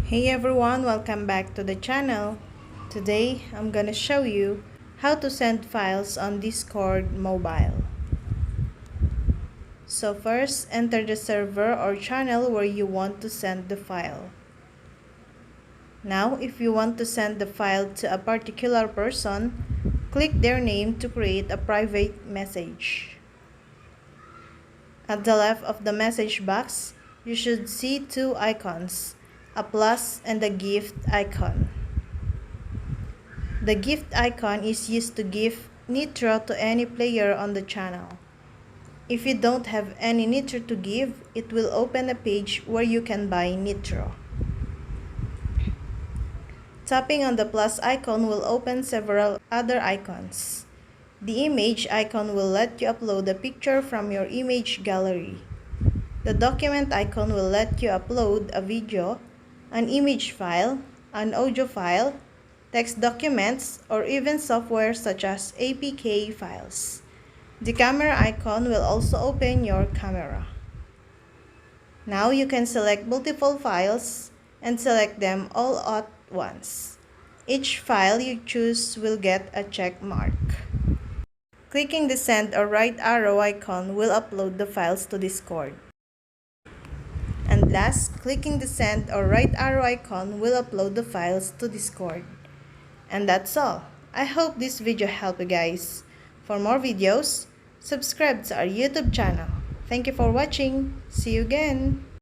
Hey everyone, welcome back to the channel. Today, I'm gonna show you how to send files on Discord mobile. So first, enter the server or channel where you want to send the file. Now, if you want to send the file to a particular person, click their name to create a private message. At the left of the message box, you should see two icons, a plus and a gift icon. The gift icon is used to give Nitro to any player on the channel. If you don't have any Nitro to give, it will open a page where you can buy Nitro. Tapping on the plus icon will open several other icons. The image icon will let you upload a picture from your image gallery. The document icon will let you upload a video, an image file, an audio file, text documents, or even software such as APK files. The camera icon will also open your camera. Now you can select multiple files and select them all at once. Each file you choose will get a check mark. Clicking the send or right arrow icon will upload the files to Discord. And last, clicking the send or right arrow icon will upload the files to Discord. And that's all. I hope this video helped you guys. For more videos, subscribe to our YouTube channel. Thank you for watching. See you again.